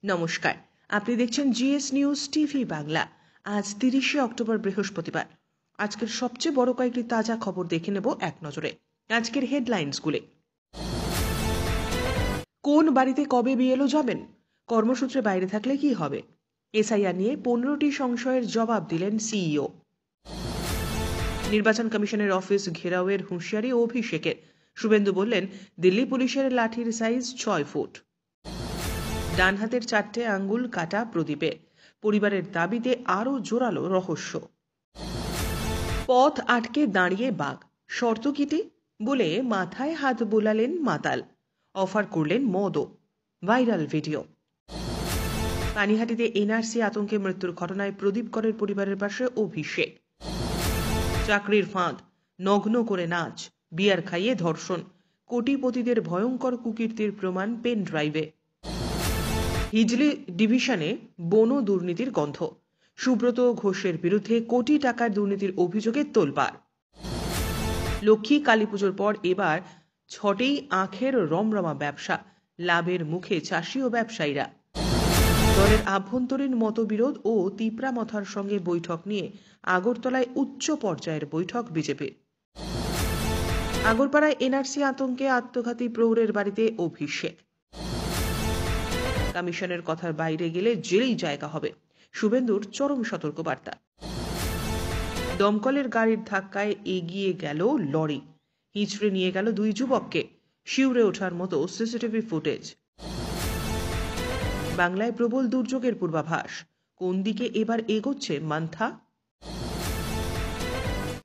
নমস্কার, আপনি দেখছেন জিএস নিউজ টিভি বাংলা। আজ 30শে অক্টোবর বৃহস্পতিবার। আজকের সবচেয়ে বড় কয়েকটি তাজা খবর দেখে নেব এক নজরে। আজকের হেডলাইন্সগুলি। কোন বাড়িতে কবে বিএলও যাবেন? কর্মসূত্রে বাইরে থাকলে কি হবে? এসআইআর নিয়ে 15টি সংশয়ের জবাব দিলেন সিইও। নির্বাচন কমিশনের অফিস ঘেরাওয়ের হুঁশিয়ারি অভিষেকের। শুভেন্দু বললেন, দিল্লি পুলিশের লাঠির সাইজ 6 ফুট। ডান হাতের 4টে আঙ্গুল কাটা প্রদীপে, পরিবারের দাবিতে আরও জোরালো রহস্য। পথ আটকে দাঁড়িয়ে বাঘ, শর্ত কিটে বলে মাথায় হাত বোলালেন মাতাল, অফার করলেন মদও। Viral video. পানিহাটিতে এনআরসি আতঙ্কে মৃত্যুর ঘটনায় প্রদীপ করের পরিবারের পাশে অভিষেক। চাকরির ফাঁদ, নগ্ন করে নাচ, বিয়ার খাইয়ে ধর্ষণ, কোটিপতিদের ভয়ঙ্কর কুকীর্তির প্রমাণ পেন ড্রাইভে। হিজলি ডিভিশনে বন দুর্নীতির গন্ধ, সুব্রত ঘোষের বিরুদ্ধে কোটি টাকার দুর্নীতির অভিযোগে তোলপাড়। লক্ষ্মী কালী পুজোর পর এবার 6টেই আখের রমরমা ব্যবসা, লাভের মুখে চাষি ও ব্যবসায়ীরা। দলের আভ্যন্তরীণ মতবিরোধ ও তিপ্রামথার সঙ্গে বৈঠক নিয়ে আগরতলায় উচ্চ পর্যায়ের বৈঠক বিজেপির। আগরপাড়ায় এনআরসি আতঙ্কে আত্মঘাতী প্রৌঢ়ের বাড়িতে অভিষেক। কমিশনের কথার বাইরে গেলে জেলেই জায়গা হবে, শুভেন্দুর চরম সতর্কবার্তা। দমকলের গাড়ির ধাক্কায় এগিয়ে গেল লরি, হিঁচড়ে নিয়ে গেল 2 যুবককে, শিউরে ওঠার মতো সিসিটিভি ফুটেজ। বাংলায় প্রবল দুর্যোগের পূর্বাভাস, কোন দিকে এবার এগোচ্ছে মান্থা?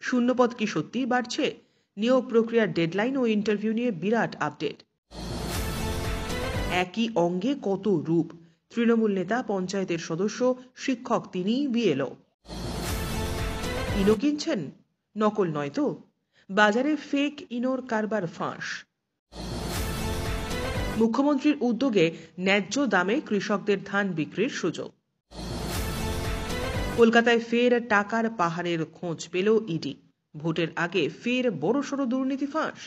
শূন্যপদ কি সত্যিই বাড়ছে? নিয়োগ প্রক্রিয়ার ডেডলাইন ও ইন্টারভিউ নিয়ে বিরাট আপডেট। একই অঙ্গে কত রূপ, তৃণমূল নেতা, পঞ্চায়েতের সদস্য, শিক্ষক তিনিই বিএলও। ইনো কিনছেন? নকল নয় তো? বাজারে ফেক ইনোর কারবার ফাঁস। মুখ্যমন্ত্রীর উদ্যোগে ন্যায্য দামে কৃষকদের ধান বিক্রির সুযোগ। কলকাতায় ফের টাকার পাহাড়ের খোঁজ পেল ইডি, ভোটের আগে ফের বড়সড় দুর্নীতি ফাঁস।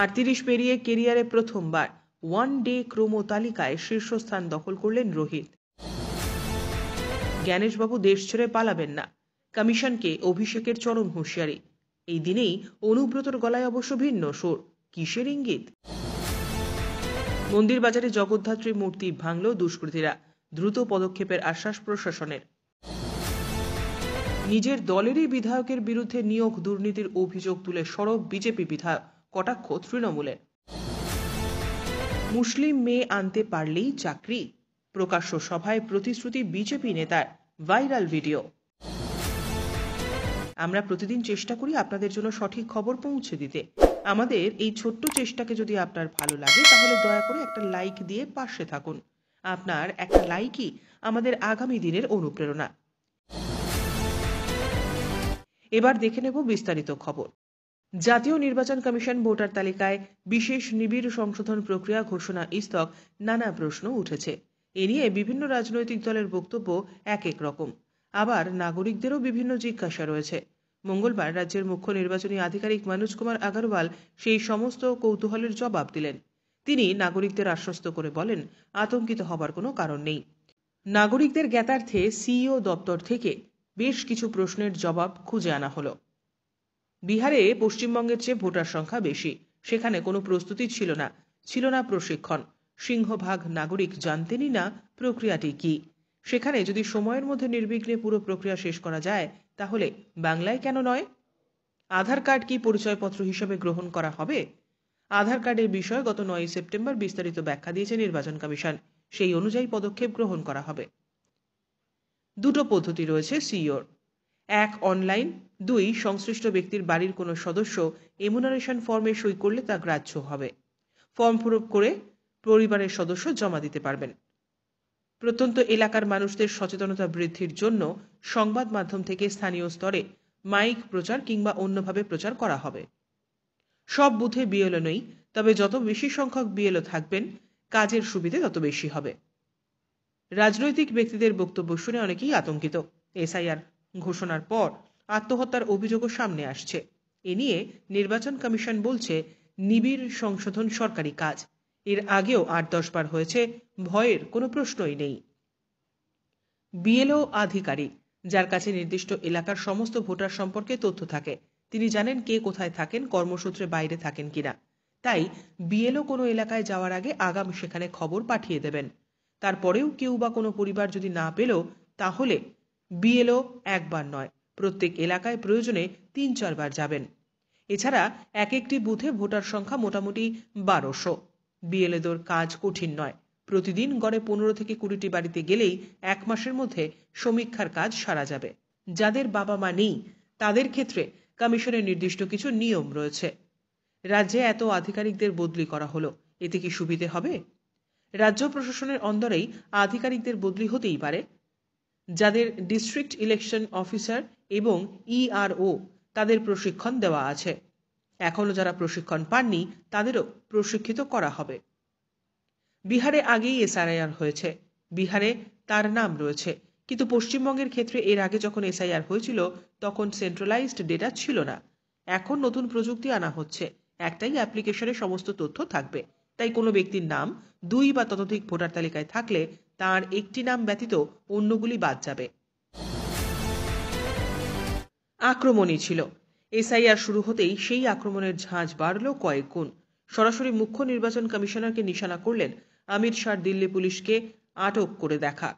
38 পেরিয়ে কেরিয়ারে প্রথমবার ওয়ান ডে ক্রোমো তালিকায় শীর্ষস্থান দখল করলেন রোহিত। জ্ঞানেশবাবু দেশ ছেড়ে পালাবেন না, কমিশনকে অভিষেকের চরম হুঁশিয়ারি। এই দিনেই অনুব্রতর গলায় অবশ্য ভিন্ন সুর, কিসের ইঙ্গিত? মন্দির বাজারে জগদ্ধাত্রী মূর্তি ভাঙল দুষ্কৃতীরা, দ্রুত পদক্ষেপের আশ্বাস প্রশাসনের। নিজের দলেরই বিধায়কের বিরুদ্ধে নিয়োগ দুর্নীতির অভিযোগ তুলে সরব বিজেপি বিধায়ক, কটাক্ষ তৃণমূলের। মুসলিম মেয়ে আনতে পারলেই চাকরি, প্রকাশ্য সভায় প্রতিশ্রুতি বিজেপি নেতার, ভাইরাল ভিডিও। আমরা প্রতিদিন চেষ্টা করি আপনাদের জন্য সঠিক খবর পৌঁছে দিতে। আমাদের এই ছোট্ট চেষ্টাকে যদি আপনার ভালো লাগে তাহলে দয়া করে একটা লাইক দিয়ে পাশে থাকুন। আপনার একটা লাইকই আমাদের আগামী দিনের অনুপ্রেরণা। এবার দেখে নেব বিস্তারিত খবর। জাতীয় নির্বাচন কমিশন ভোটার তালিকায় বিশেষ নিবিড় সংশোধন প্রক্রিয়া ঘোষণা ইস্তক নানা প্রশ্ন উঠেছে। এ নিয়ে বিভিন্ন রাজনৈতিক দলের বক্তব্য এক এক রকম, আবার নাগরিকদেরও বিভিন্ন জিজ্ঞাসা রয়েছে। মঙ্গলবার রাজ্যের মুখ্য নির্বাচনী আধিকারিক মনোজ কুমার আগরওয়াল সেই সমস্ত কৌতূহলের জবাব দিলেন। তিনি নাগরিকদের আশ্বস্ত করে বলেন, আতঙ্কিত হবার কোনো কারণ নেই। নাগরিকদের জ্ঞাতার্থে সিইও দপ্তর থেকে বেশ কিছু প্রশ্নের জবাব খুঁজে আনা হলো। বিহারে পশ্চিমবঙ্গের চেয়ে ভোটার সংখ্যা বেশি, সেখানে কোনো প্রস্তুতি ছিল না প্রশিক্ষণ, সিংহভাগ নাগরিক জানতেনই না প্রক্রিয়াটি কি। সেখানে যদি সময়ের মধ্যে নির্বিঘ্নে পুরো প্রক্রিয়া শেষ করা যায়, তাহলে বাংলায় কেন নয়? আধার কার্ড কি পরিচয়পত্র হিসেবে গ্রহণ করা হবে? আধার কার্ডের বিষয়ে গত 9 সেপ্টেম্বর বিস্তারিত ব্যাখ্যা দিয়েছে নির্বাচন কমিশন, সেই অনুযায়ী পদক্ষেপ গ্রহণ করা হবে। 2টো পদ্ধতি রয়েছে সিইওর, 1 অনলাইন, 2 সংশ্লিষ্ট ব্যক্তির বাড়ির কোনো সদস্য এমুনারেশন ফর্মে সই করলে তা গ্রাহ্য হবে। ফর্ম পূরণ করে পরিবারের সদস্য জমা দিতে পারবেন। প্রত্যন্ত এলাকার মানুষদের সচেতনতা বৃদ্ধির জন্য সংবাদ মাধ্যম থেকে স্থানীয় স্তরে মাইক প্রচার কিংবা অন্যভাবে প্রচার করা হবে। সব বুথে বিএলও নেই, তবে যত বেশি সংখ্যক বিএলও থাকবেন কাজের সুবিধে তত বেশি হবে। রাজনৈতিক ব্যক্তিদের বক্তব্য শুনে অনেকেই আতঙ্কিত। এসআইআর ঘোষণার পর আত্মহত্যার অভিযোগও সামনে আসছে। এ নিয়ে নির্বাচন কমিশন বলছে, নিবিড় সংশোধন সরকারি কাজ, এর আগেও 8-10 বার হয়েছে, ভয়ের কোনো প্রশ্নই নেই। বিএলও আধিকারিক, যার কাছে নির্দিষ্ট এলাকার সমস্ত ভোটার সম্পর্কে তথ্য থাকে। তিনি জানেন কে কোথায় থাকেন, কর্মসূত্রে বাইরে থাকেন কিনা। তাই বিএলও কোনো এলাকায় যাওয়ার আগে আগাম সেখানে খবর পাঠিয়ে দেবেন। তারপরেও কেউ বা কোনো পরিবার যদি না পেল, তাহলে বিএলও একবার নয়, প্রত্যেক এলাকায় প্রয়োজনে 3-4 বার যাবেন। এছাড়া এক একটি বুথে ভোটার সংখ্যা মোটামুটি 1200। বিএলওদের কাজ কঠিন নয়। প্রতিদিন গড়ে 15 থেকে 20টি বাড়িতে গেলেই 1 মাসের মধ্যে সমীক্ষার কাজ সারা যাবে। যাদের বাবা মা নেই, তাদের ক্ষেত্রে কমিশনের নির্দিষ্ট কিছু নিয়ম রয়েছে। রাজ্যে এত আধিকারিকদের বদলি করা হলো, এতে কি সুবিধে হবে? রাজ্য প্রশাসনের অন্দরেই আধিকারিকদের বদলি হতেই পারে। যাদের ডিস্ট্রিক্ট ইলেকশন অফিসার এবং ইআরও, তাদের প্রশিক্ষণ দেওয়া আছে। এখনও যারা প্রশিক্ষণ পাননি, তাদেরও প্রশিক্ষিত করা হবে। বিহারে আগেই এসআইআর হয়েছে, বিহারে তার নাম রয়েছে, কিন্তু পশ্চিমবঙ্গের ক্ষেত্রে এর আগে যখন এসআইআর হয়েছিল তখন সেন্ট্রালাইজড ডেটা ছিল না। এখন নতুন প্রযুক্তি আনা হচ্ছে, একটাই অ্যাপ্লিকেশনে সমস্ত তথ্য থাকবে। তাই কোনো ব্যক্তির নাম 2 বা ততোধিক ভোটার তালিকায় থাকলে তার একটি নাম ব্যতীত অন্যগুলি বাদ যাবে। আক্রমণই ছিল। এসআইআর শুরু হতেই সেই আক্রমণের ঝাঁজ বাড়ল কয়েক গুণ। সরাসরি মুখ্য নির্বাচন কমিশনারকে নিশানা করলেন অমিত শাহ দিল্লি পুলিশকে আটক করে দেখা।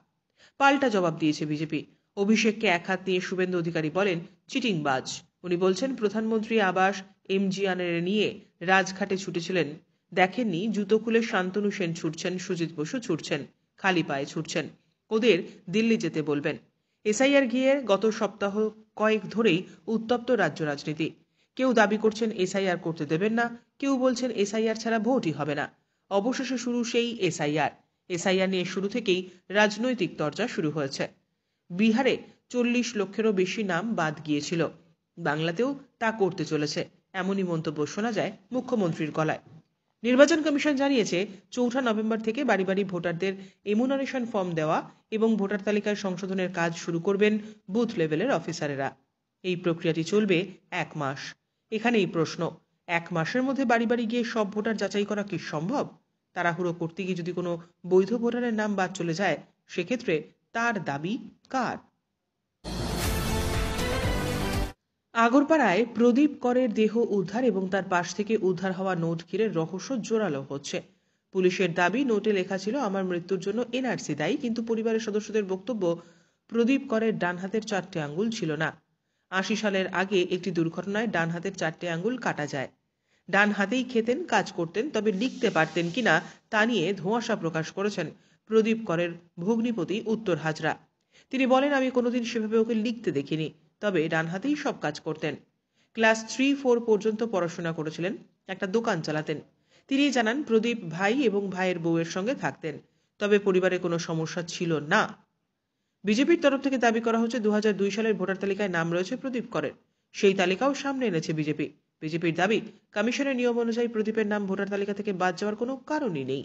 পাল্টা জবাব দিয়েছে বিজেপি। অভিষেককে এক হাত নিয়ে শুভেন্দু অধিকারী বলেন চিটিংবাজ। উনি বলছেন প্রধানমন্ত্রী আবাস এমজিআর নিয়ে রাজঘাটে ছুটেছিলেন, দেখেননি জুতো খুলে শান্তনু সেন ছুটছেন, সুজিত বসু ছুটছেন, খালি পায়ে ছুটছেন। ওদের দিল্লি যেতে বলবেন। এসআইআর ঘিরে গত সপ্তাহ কয়েক ধরেই উত্তপ্ত রাজ্য রাজনীতি। কেউ দাবি করছেন এসআইআর করতে দেবেন না, কেউ বলছেন এসআইআর ছাড়া ভোটই হবে না। অবশেষে শুরু সেই এসআইআর নিয়ে শুরু থেকেই রাজনৈতিক তরজা শুরু হয়েছে। বিহারে 40 লক্ষেরও বেশি নাম বাদ গিয়েছিল, বাংলাতেও তা করতে চলেছে, এমনই মন্তব্য শোনা যায় মুখ্যমন্ত্রীর গলায়। নির্বাচন কমিশন জানিয়েছে 4 নভেম্বর থেকে বাড়ি বাড়ি ভোটারদের এমুনারেশন ফর্ম দেওয়া এবং ভোটার তালিকায় সংশোধনের কাজ শুরু করবেন বুথ লেভেলের অফিসারেরা। এই প্রক্রিয়াটি চলবে 1 মাস। এখানেই প্রশ্ন, 1 মাসের মধ্যে বাড়ি বাড়ি গিয়ে সব ভোটার যাচাই করা কি সম্ভব? তাড়াহুড়ো করতে গিয়ে যদি কোনো বৈধ ভোটারের নাম বাদ চলে যায়, সেক্ষেত্রে তার দাবি কার? আগরপাড়ায় প্রদীপ করের দেহ উদ্ধার এবং তার পাশ থেকে উদ্ধার হওয়া নোট ঘিরে রহস্য জোরালো হচ্ছে। পুলিশের দাবি নোটে লেখা ছিল আমার মৃত্যুর জন্য এনআরসি দায়ী, কিন্তু পরিবারের সদস্যদের বক্তব্য প্রদীপ করের ডান হাতের 4টে আঙ্গুল ছিল না। 80 সালের আগে একটি দুর্ঘটনায় ডান হাতের 4টে আঙ্গুল কাটা যায়। ডান হাতেই খেতেন, কাজ করতেন, তবে লিখতে পারতেন কিনা তা নিয়ে ধোঁয়াশা প্রকাশ করেছেন প্রদীপ করের ভগ্নিপতি উত্তর হাজরা। তিনি বলেন আমি কোনোদিন সেভাবে ওকে লিখতে দেখিনি, তবে ডান হাতেই সব কাজ করতেন। ক্লাস 3-4 পর্যন্ত পড়াশোনা করেছিলেন, একটা দোকান চালাতেন। তিনি জানান প্রদীপ ভাই এবং ভাইয়ের বউয়ের সঙ্গে থাকতেন, তবে পরিবারে কোনো সমস্যা ছিল না। বিজেপির তরফ থেকে দাবি করা হচ্ছে 2002 সালের ভোটার তালিকায় নাম রয়েছে প্রদীপ করের, সেই তালিকাও সামনে এনেছে বিজেপি। বিজেপির দাবি কমিশনের নিয়ম অনুযায়ী প্রদীপের নাম ভোটার তালিকা থেকে বাদ যাওয়ার কোনো কারণই নেই।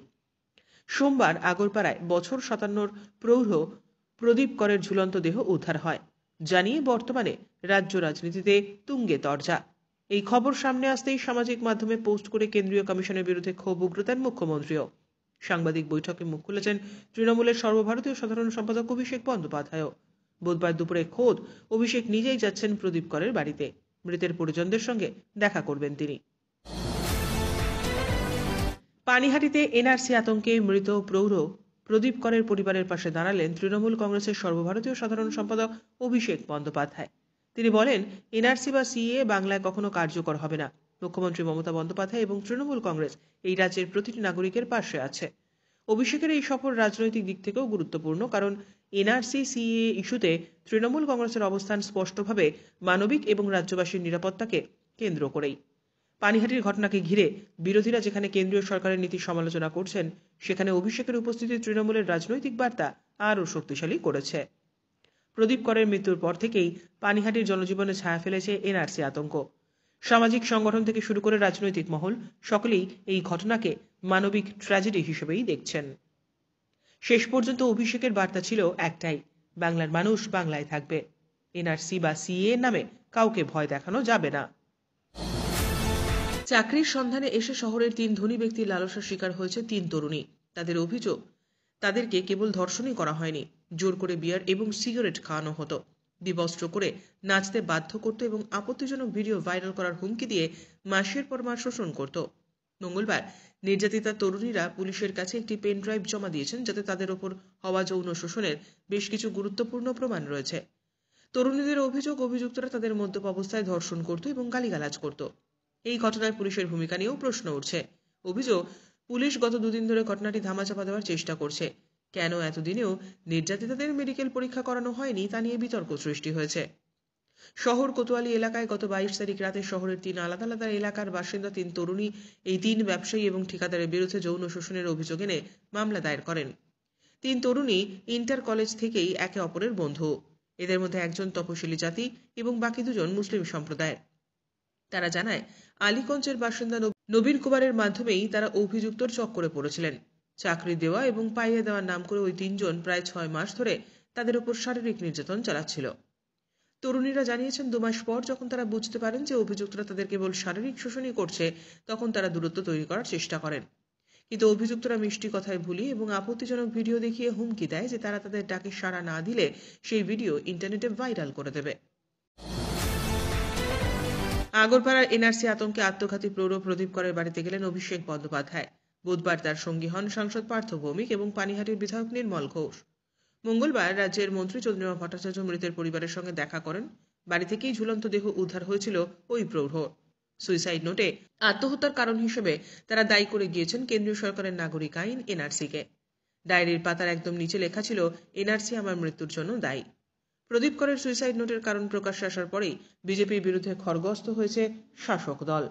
সোমবার আগরপাড়ায় বছর 57 প্রৌঢ় প্রদীপ করের ঝুলন্ত দেহ উদ্ধার হয়, জানিয়ে বর্তমানে রাজ্য রাজনীতিতে তুঙ্গে তরজা। এই খবর সামনে আসতেই সামাজিক মাধ্যমে পোস্ট করে কেন্দ্রীয় কমিশনের বিরুদ্ধে ক্ষোভ উগড়েন মুখ্যমন্ত্রীও। সাংবাদিক বৈঠকে মুখ খুলেছেন তৃণমূলের সর্বভারতীয় সাধারণ সম্পাদক অভিষেক বন্দ্যোপাধ্যায়ও। বুধবার দুপুরে খোদ অভিষেক নিজেই যাচ্ছেন প্রদীপ করের বাড়িতে, মৃতের পরিজনদের সঙ্গে দেখা করবেন তিনি। পানিহাটিতে এনআরসি আতঙ্কে মৃত প্রৌঢ় প্রদীপ করের পরিবারের পাশে দাঁড়ালেন তৃণমূল কংগ্রেসের সর্বভারতীয় সাধারণ সম্পাদক অভিষেক বন্দ্যোপাধ্যায়। তিনি বলেন এনআরসি বা সিএ বাংলায় কখনো কার্যকর হবে না। মুখ্যমন্ত্রী মমতা বন্দ্যোপাধ্যায় এবং তৃণমূল কংগ্রেস এই রাজ্যের প্রতিটি নাগরিকের পাশে আছে। অভিষেকের এই সফর রাজনৈতিক দিক থেকেও গুরুত্বপূর্ণ, কারণ এনআরসি সিএ ইস্যুতে তৃণমূল কংগ্রেসের অবস্থান স্পষ্টভাবে মানবিক এবং রাজ্যবাসীর নিরাপত্তাকে কেন্দ্র করেই। পানিহাটির ঘটনাকে ঘিরে বিরোধীরা যেখানে কেন্দ্রীয় সরকারের নীতি সমালোচনা করছেন, সেখানে অভিষেকের উপস্থিতি তৃণমূলের রাজনৈতিক বার্তা আরও শক্তিশালী করেছে। প্রদীপ করের মৃত্যুর পর থেকেই পানিহাটির জনজীবনে ছায়া ফেলেছে এনআরসি আতঙ্ক। সামাজিক সংগঠন থেকে শুরু করে রাজনৈতিক মহল সকলেই এই ঘটনাকে মানবিক ট্র্যাজেডি হিসেবেই দেখছেন। শেষ পর্যন্ত অভিষেকের বার্তা ছিল একটাই, বাংলার মানুষ বাংলায় থাকবে। এনআরসি বা সিএ নামে কাউকে ভয় দেখানো যাবে না। চাকরির সন্ধানে এসে শহরের 3 ধনী ব্যক্তির লালসার শিকার হয়েছে 3 তরুণী। তাদের অভিযোগ, তাদেরকে কেবল ধর্ষণই করা হয়নি, জোর করে বিয়ার এবং সিগারেট খাওয়ানো হতো, বিবস্ত্র করে নাচতে বাধ্য করত এবং আপত্তিজনক ভিডিও ভাইরাল করার হুমকি দিয়ে মাসের পর মাস শোষণ করত। মঙ্গলবার নির্যাতিতা তরুণীরা পুলিশের কাছে একটি পেন ড্রাইভ জমা দিয়েছেন, যাতে তাদের ওপর হওয়া যৌন শোষণের বেশ কিছু গুরুত্বপূর্ণ প্রমাণ রয়েছে। তরুণীদের অভিযোগ, অভিযুক্তরা তাদের মদ্যপ অবস্থায় ধর্ষণ করত এবং গালিগালাজ করত। এই ঘটনায় পুলিশের ভূমিকা নিয়েও প্রশ্ন উঠছে। অভিযোগ, পুলিশ গত 2 দিন ধরে ঘটনাটি ধামাচাপা দেওয়ার চেষ্টা করছে। কেন এতদিনেও নির্যাতিতাদের মেডিকেল পরীক্ষা করানো হয়নি তা নিয়ে বিতর্ক সৃষ্টি হয়েছে। শহর কোতোয়ালি এলাকায় গত 22 তারিখ রাতে শহরের 3 আলাদা আলাদা এলাকার বাসিন্দা 3 তরুণী এই 3 ব্যবসায়ী এবং ঠিকাদারের বিরুদ্ধে যৌন শোষণের অভিযোগ এনে মামলা দায়ের করেন। 3 তরুণী ইন্টার কলেজ থেকেই একে অপরের বন্ধু। এদের মধ্যে একজন তপশিলি জাতি এবং বাকি 2 জন মুসলিম সম্প্রদায়ের। তারা জানায়, আলীগঞ্জের বাসিন্দা নবীন কুমারের মাধ্যমেই তারা অভিযুক্তর চক্করে পড়েছিলেন। চাকরি দেওয়া এবং পাইয়ে দেওয়ার নাম করে ওই 3 জন প্রায় 6 মাস ধরে তাদের উপর শারীরিক নির্যাতন চালাচ্ছিল। তরুণীরা জানিয়েছেন, 2 মাস পর যখন তারা বুঝতে পারেন যে অভিযুক্তরা তাদের কেবল শারীরিক শোষণই করছে, তখন তারা দূরত্ব তৈরি করার চেষ্টা করেন। কিন্তু অভিযুক্তরা মিষ্টি কথায় ভুলিয়ে এবং আপত্তিজনক ভিডিও দেখিয়ে হুমকি দেয় যে তারা তাদের ডাকে সাড়া না দিলে সেই ভিডিও ইন্টারনেটে ভাইরাল করে দেবে। আগরপাড়ার এনআরসি আতঙ্কে আত্মঘাতী প্রৌঢ় প্রদীপ করের বাড়িতে গেলেন অভিষেক বন্দ্যোপাধ্যায়। বুধবার তার সঙ্গী হন সাংসদ পার্থ ভৌমিক এবং পানিহাটির বিধায়ক নির্মল ঘোষ। মঙ্গলবার রাজ্যের মন্ত্রী চন্দ্রিমা ভট্টাচার্য মৃতের পরিবারের সঙ্গে দেখা করেন। বাড়ি থেকেই ঝুলন্ত দেহ উদ্ধার হয়েছিল ওই প্রৌঢ়। সুইসাইড নোটে আত্মহত্যার কারণ হিসেবে তারা দায়ী করে গিয়েছেন কেন্দ্রীয় সরকারের নাগরিক আইন এনআরসিকে। ডায়েরির পাতার একদম নিচে লেখা ছিল, এনআরসি আমার মৃত্যুর জন্য দায়ী। প্রদীপ করের সুইসাইড নোটের কারণ প্রকাশ্যে আসার পরেই বিজেপির বিরুদ্ধে খড়গহস্ত হয়েছে শাসক দল।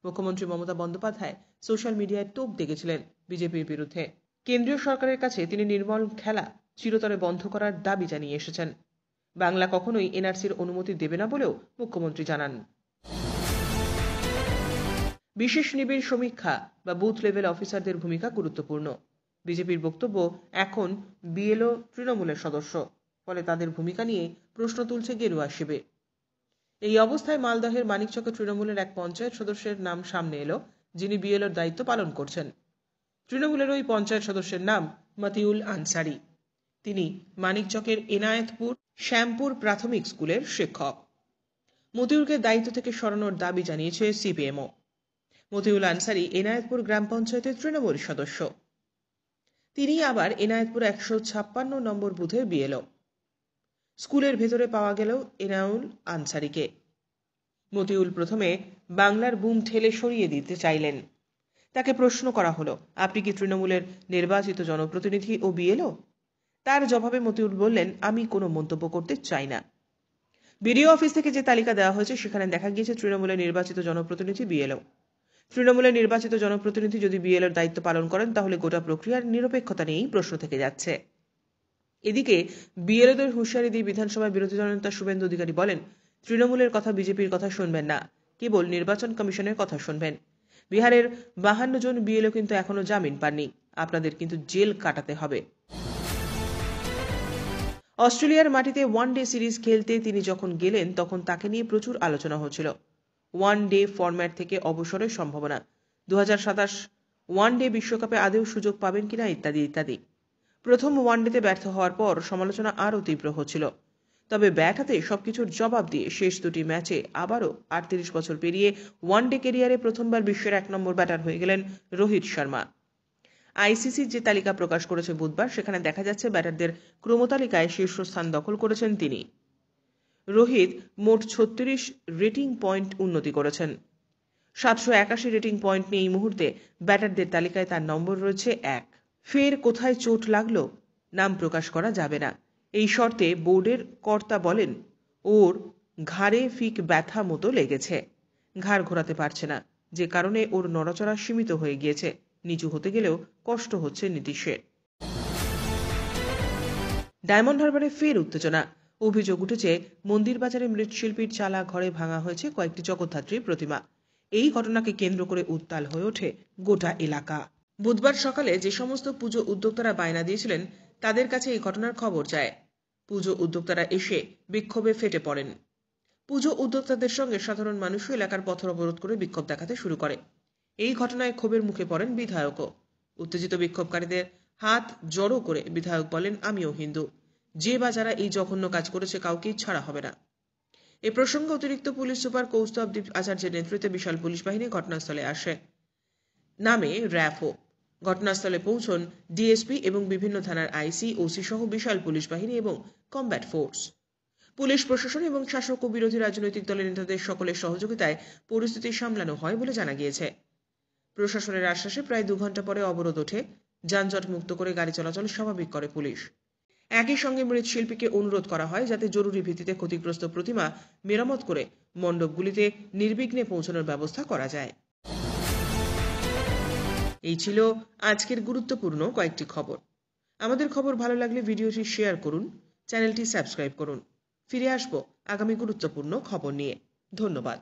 মুখ্যমন্ত্রী মমতা বন্দ্যোপাধ্যায় সোশ্যাল মিডিয়ায় তোপ দেখেছিলেন বিজেপির বিরুদ্ধে। কেন্দ্রীয় সরকারের কাছে তিনি নির্মল খেলা চিরতরে বন্ধ করার দাবি জানিয়ে এসেছেন। বাংলা কখনোই এনআরসির অনুমতি দেবে না বলেও মুখ্যমন্ত্রী জানান। বিশেষ নিবিড় সমীক্ষা বা বুথ লেভেল অফিসারদের ভূমিকা গুরুত্বপূর্ণ। বিজেপির বক্তব্য, এখন বিএলও তৃণমূলের সদস্য, ফলে তাদের ভূমিকা নিয়ে প্রশ্ন তুলছে গেরুয়া শিবির। এই অবস্থায় মালদহের মানিকচকে তৃণমূলের এক পঞ্চায়েত সদস্যের নাম সামনে এলো, যিনি বিএলওর দায়িত্ব পালন করছেন। তৃণমূলের ওই পঞ্চায়েত সদস্যের নাম মতিউল আনসারি। তিনি মানিকচকের এনায়েতপুর শ্যামপুর প্রাথমিক স্কুলের শিক্ষক। মতিউলকে দায়িত্ব থেকে সরানোর দাবি জানিয়েছে সিপিএমও। মতিউল আনসারি এনায়েতপুর গ্রাম পঞ্চায়েতের তৃণমূল সদস্য। তিনি আবার এনায়েতপুর 156 নম্বর বুথের বিএলও। স্কুলের ভেতরে পাওয়া গেল এনাউল আনসারিকে। মতিউল প্রথমে বাংলার বুম ঠেলে সরিয়ে দিতে চাইলেন। তাকে প্রশ্ন করা হলো, আপনি কি তৃণমূলের নির্বাচিত জনপ্রতিনিধি ও বিএলও? তার জবাবে মতিউল বললেন, আমি কোনো মন্তব্য করতে চাই না। বিডিও অফিস থেকে যে তালিকা দেওয়া হয়েছে সেখানে দেখা গিয়েছে তৃণমূলের নির্বাচিত জনপ্রতিনিধি বিএলও। তৃণমূলের নির্বাচিত জনপ্রতিনিধি যদি বিএলওর দায়িত্ব পালন করেন, তাহলে গোটা প্রক্রিয়ার নিরপেক্ষতা নিয়েই প্রশ্ন থেকে যাচ্ছে। এদিকে বিএলওদের হুঁশিয়ারি দিয়ে বিধানসভায় বিরোধী দলনেতা শুভেন্দু অধিকারী বলেন, তৃণমূলের কথা, বিজেপির কথা শুনবেন না, কেবল নির্বাচন কমিশনের কথা শুনবেন। বিহারের 52 জন বিএলও কিন্তু এখনো জামিন পাননি, আপনাদের কিন্তু জেল কাটাতে হবে। অস্ট্রেলিয়ার মাটিতে ওয়ানডে সিরিজ খেলতে তিনি যখন গেলেন, তখন তাকে নিয়ে প্রচুর আলোচনা হচ্ছিল। ওয়ানডে ফরম্যাট থেকে অবসরের সম্ভাবনা, 2027 ওয়ানডে বিশ্বকাপে আদৌ সুযোগ পাবেন কিনা ইত্যাদি ইত্যাদি। প্রথম ওয়ানডেতে ব্যর্থ হওয়ার পর সমালোচনা আরও তীব্র হচ্ছিল। তবে ব্যাট হাতে সবকিছুর জবাব দিয়ে শেষ 2টি ম্যাচে আবারও 38 বছর পেরিয়ে ওয়ানডে ক্যারিয়ারে প্রথমবার বিশ্বের 1 নম্বর ব্যাটার হয়ে গেলেন রোহিত শর্মা। আইসিসির যে তালিকা প্রকাশ করেছে বুধবার, সেখানে দেখা যাচ্ছে ব্যাটারদের ক্রমতালিকায় শীর্ষস্থান দখল করেছেন তিনি। রোহিত মোট 36 রেটিং পয়েন্ট উন্নতি করেছেন। 781 রেটিং পয়েন্ট নিয়ে এই মুহূর্তে ব্যাটারদের তালিকায় তার নম্বর রয়েছে 1। ফের কোথায় চোট লাগলো নাম প্রকাশ করা যাবে না, এই শর্তে বোর্ডের কর্তা বলেন, ওর ঘাড়ে ফিক ব্যথা মতো লেগেছে, ঘাড় ঘোরাতে পারছে না, যে কারণে ওর নড়াচড়া সীমিত হয়ে গিয়েছে, নিচু হতে গেলেও কষ্ট হচ্ছে নীতিশের। ডায়মন্ড হারবারে ফের উত্তেজনা, অভিযোগ উঠেছে মন্দিরবাজারে মৃৎশিল্পীর চালা ঘরে ভাঙা হয়েছে কয়েকটি জগদ্ধাত্রীর প্রতিমা। এই ঘটনাকে কেন্দ্র করে উত্তাল হয়ে ওঠে গোটা এলাকা। বুধবার সকালে যে সমস্ত পুজো উদ্যোক্তারা বায়না দিয়েছিলেন, তাদের কাছে এই ঘটনার খবর যায়। পুজো উদ্যোক্তারা এসে বিক্ষোভে ফেটে পড়েন। পুজো উদ্যোক্তাদের সঙ্গে সাধারণ মানুষও এলাকার পথ অবরোধ করে বিক্ষোভ দেখাতে শুরু করে। এই ঘটনায় ক্ষোভের মুখে পড়েন বিধায়কও। উত্তেজিত বিক্ষোভকারীদের হাত জড়ো করে বিধায়ক বলেন, আমিও হিন্দু, যে বা যারা এই জঘন্য কাজ করেছে কাউকেই ছাড়া হবে না। এ প্রসঙ্গে অতিরিক্ত পুলিশ সুপার কৌস্তবদীপ আচার্যের নেতৃত্বে বিশাল পুলিশ বাহিনী ঘটনাস্থলে আসে। নামে র্যাফও। ঘটনাস্থলে পৌঁছন ডিএসপি এবং বিভিন্ন থানার আইসি, ওসি সহ বিশাল পুলিশ বাহিনী এবং কমব্যাট ফোর্স। পুলিশ প্রশাসন এবং শাসক ও বিরোধী রাজনৈতিক দলের নেতাদের সকলের সহযোগিতায় পরিস্থিতি সামলানো হয় বলে জানা গিয়েছে। প্রশাসনের আশ্বাসে প্রায় 2 ঘন্টা পরে অবরোধ ওঠে। যানজট মুক্ত করে গাড়ি চলাচল স্বাভাবিক করে পুলিশ। একই সঙ্গে মৃৎশিল্পীকে অনুরোধ করা হয় যাতে জরুরি ভিত্তিতে ক্ষতিগ্রস্ত প্রতিমা মেরামত করে মণ্ডপগুলিতে নির্বিঘ্নে পৌঁছানোর ব্যবস্থা করা যায়। এই ছিল আজকের গুরুত্বপূর্ণ কয়েকটি খবর। আমাদের খবর ভালো লাগলে ভিডিওটি শেয়ার করুন, চ্যানেলটি সাবস্ক্রাইব করুন। ফিরে আসবো আগামী গুরুত্বপূর্ণ খবর নিয়ে। ধন্যবাদ।